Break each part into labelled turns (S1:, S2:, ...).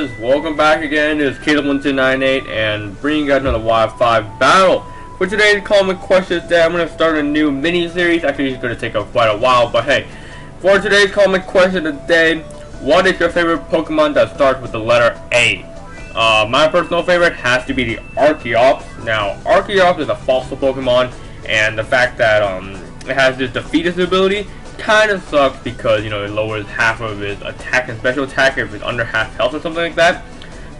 S1: guys, welcome back again. It's Kdubz1298 and bringing you guys another Wi-Fi battle. For today's comment question today, I'm going to start a new mini-series. Actually, it's going to take quite a while, but hey. For today's comment question today, what is your favorite Pokemon that starts with the letter A? My personal favorite has to be the Archeops. Now, Archeops is a fossil Pokemon, and the fact that it has this defeatist ability kind of sucks because, you know, it lowers half of his attack and special attack if it's under half health or something like that.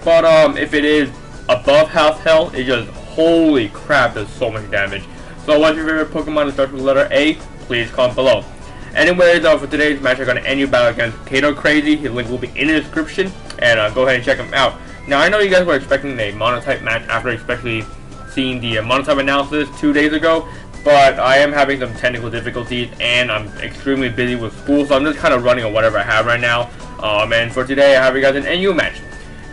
S1: But if it is above half health, it just, holy crap, does so much damage. So what's your favorite Pokemon that starts with the letter A? Please comment below. Anyways, for today's match, I'm going to end your battle against Gat0rcrazzi. His link will be in the description, and go ahead and check him out. Now, I know you guys were expecting a monotype match after especially seeing the monotype analysis 2 days ago, but I am having some technical difficulties, and I'm extremely busy with school, so I'm just kind of running on whatever I have right now. And for today, I have you guys an NU match.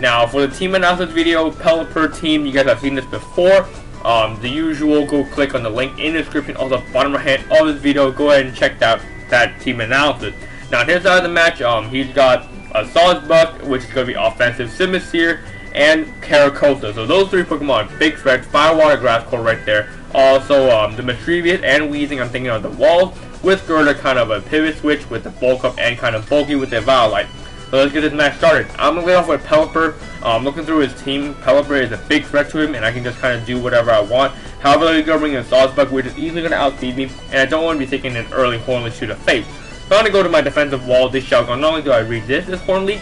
S1: Now, for the team analysis video, Pelipper team, you guys have seen this before. The usual, go click on the link in the description, also bottom right hand of this video. Go ahead and check that team analysis. Now, on his side of the match, he's got a Sawsbuck, which is going to be offensive, Simisear, and Gat0rcrazzi. So those three Pokemon, big threats, Firewater, Grass Core right there. Also, the Mischievous and Weezing, I'm thinking of the walls, with Girder kind of a pivot switch with the bulk up and kind of bulky with the Violet. So let's get this match started. I'm going to lead off with Pelipper. Looking through his team, Pelipper is a big threat to him, and I can just kind of do whatever I want. However, he's going to bring in Sawsbuck, which is easily going to outspeed me, and I don't want to be taking an early Horn Leech to the face. So I'm going to go to my defensive wall, this Shellgun. Not only do I resist this Horn Leech,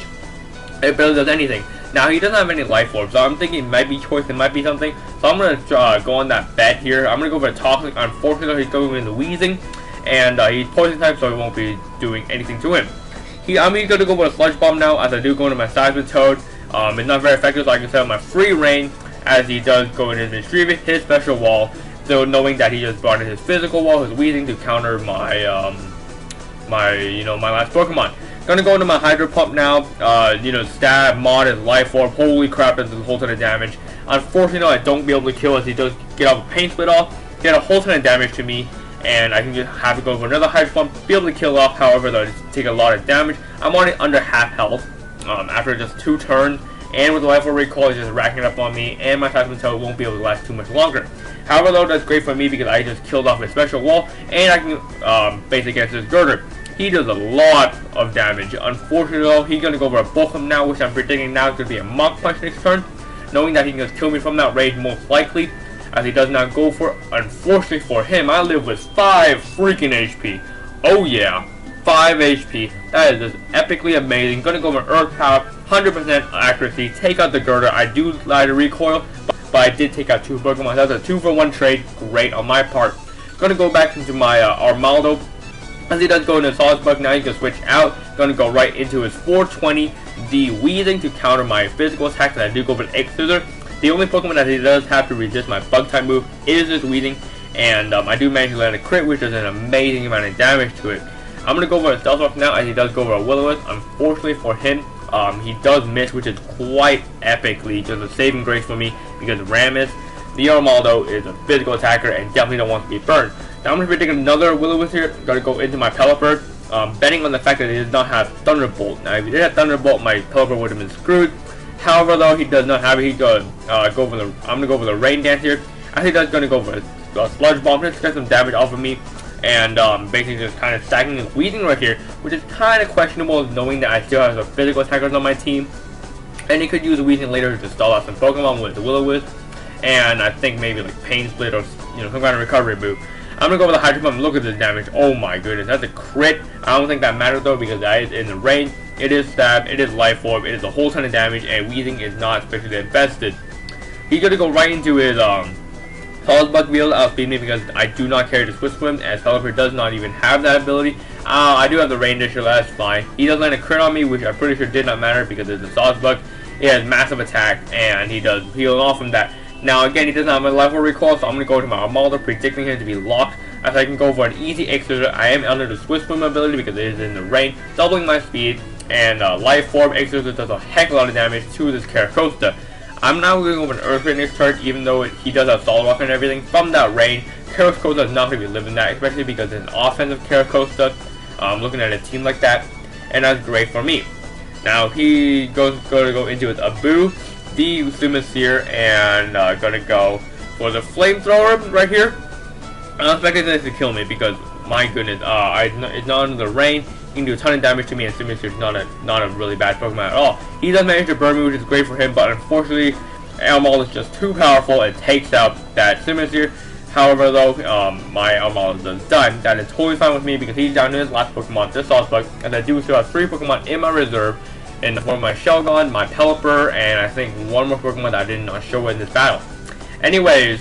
S1: it barely does anything. Now, he doesn't have any life orbs, so I'm thinking it might be choice, it might be something. So I'm going to go on that bet here. I'm going to go for a Toxic. Unfortunately, he's going into Weezing, and he's Poison type, so it won't be doing anything to him. I'm going to go with a Sludge Bomb now, as I do go into my Seismic Toad. It's not very effective, so I can set up my free reign, as he does go into his Mischievous, his special wall. So knowing that he just brought in his physical wall, his Weezing to counter my, my last Pokemon. Gonna go into my Hydro Pump now. Stab, Mod, and Life Orb. Holy crap, that's a whole ton of damage. Unfortunately, I don't be able to kill as he does get off a Pain Split off, get a whole ton of damage to me, and I can just have to go for another Hydro Pump, be able to kill off. However, though, just take a lot of damage. I'm already under half health after just 2 turns, and with the Life Orb Recall, it's just racking up on me, and my Seismic Toad won't be able to last too much longer. However, though, that's great for me because I just killed off his special wall, and I can base against his Girder. He does a lot of damage. Unfortunately, though, he's going to go for a Bulk Up now, which I'm predicting now is going to be a Mach Punch next turn, knowing that he can just kill me from that range most likely, as he does not go for it. Unfortunately for him, I live with 5 freaking HP. Oh yeah, 5 HP. That is just epically amazing. Going to go for Earth Power, 100% accuracy, take out the Girder. I do lie to recoil, but I did take out 2 Pokemon. That's a 2-for-1 trade. Great on my part. Going to go back into my Armaldo. As he does go into Sawsbuck, now he can switch out. Going to go right into his 420, the Weezing to counter my physical attacks, and I do go for the X-Scissor. The only Pokemon that he does have to resist my Bug-type move is this Weezing, and I do manage to land a crit, which does an amazing amount of damage to it. I'm going to go for a Stealth Rock now, as he does go for a Will-O-Wisp. Unfortunately for him, he does miss, which is quite epically just a saving grace for me, because Rammus, the Armaldo, is a physical attacker and definitely don't want to be burned. Now I'm going to be taking another Will-O-Wisp here. Going to go into my Pelipper, betting on the fact that he does not have Thunderbolt. Now if he did have Thunderbolt, my Pelipper would have been screwed. However, though, he does not have it. He's going to go for the. I'm going to go for the Rain Dance here. I think that's going to go for a Sludge Bomb just to get some damage off of me, and basically just kind of stacking his Weezing right here, which is kind of questionable, knowing that I still have some physical attackers on my team, and he could use Weezing later to stall out some Pokemon with the Will-O-Wisp, and I think maybe like Pain Split or some kind of recovery move. I'm going to go with the Hydro Pump. Look at this damage. Oh my goodness. That's a crit. I don't think that matters though, because that is in the range. It is Stab. It is Life Orb. It is a whole ton of damage, and Weezing is not especially invested. He's going to go right into his Sawsbuck wheel to outspeed me, because I do not carry the Swift Swim, as Pelipper does not even have that ability. I do have the Rain Dish, so that's fine. He does land a crit on me, which I'm pretty sure did not matter because it's a Sawsbuck. It has massive attack, and he does heal off from that. Now again, he does not have a Life Orb Recall, so I'm going to go to my Armaldo, predicting him to be locked, as I can go for an easy X-Scissor. I am under the Swift Swim ability because it is in the rain, doubling my speed, and Life Orb X-Scissor does a heck of a lot of damage to this Gat0rcrazzi. I'm now going to go for an Earth Rain next turn, even though he does have Solid Rock and everything. From that rain, Gat0rcrazzi is not going to be living that, especially because it's an offensive Gat0rcrazzi. Looking at a team like that, and that's great for me. Now he going to go into his Abu, the Sumaseer, and gonna go for the flamethrower right here. I'm expecting this to kill me because my goodness, it's not under the rain. He can do a ton of damage to me, and Sumaseer is not a really bad Pokemon at all. He does manage to burn me, which is great for him, but unfortunately, Elmall is just too powerful. It takes out that Sumaseer. However, though, my Elmall does die. That is totally fine with me because he's down to his last Pokemon, this Sawsbuck, and I do still have 3 Pokemon in my reserve in the form of my Shelgon, my Pelipper, and I think one more Pokemon that I did not show in this battle. Anyways,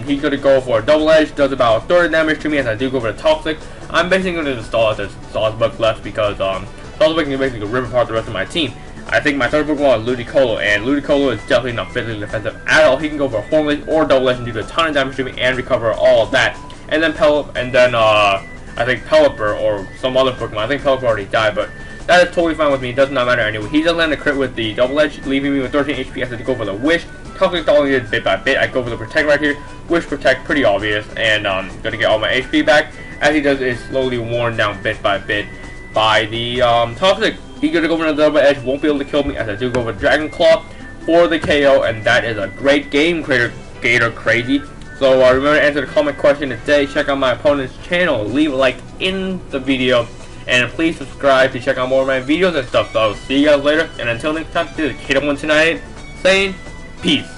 S1: he's going to go for a Double Edge, does about 30 damage to me as I do go for the Toxic. I'm basically going to install it as Sawsbuck left because Sawsbuck can basically rip apart the rest of my team. I think my third Pokemon is Ludicolo, and Ludicolo is definitely not physically defensive at all. He can go for a Hornblade or Double Edge and do a ton of damage to me and recover all of that. And then I think Pelipper or some other Pokemon. I think Pelipper already died, but that is totally fine with me. It does not matter anyway. He does land a crit with the Double Edge, leaving me with 13 HP. I have to go for the Wish. Toxic stalling it bit by bit. I go for the Protect right here. Wish Protect, pretty obvious, and gonna get all my HP back. As he does, is slowly worn down bit by bit by the Toxic. He's gonna go for another Double Edge, won't be able to kill me as I do go for Dragon Claw for the KO, and that is a great game, Gat0rcrazzi. So remember to answer the comment question today. Check out my opponent's channel, leave a like in the video, and please subscribe to check out more of my videos and stuff. So I'll see you guys later, and until next time, this is Kdubz saying peace.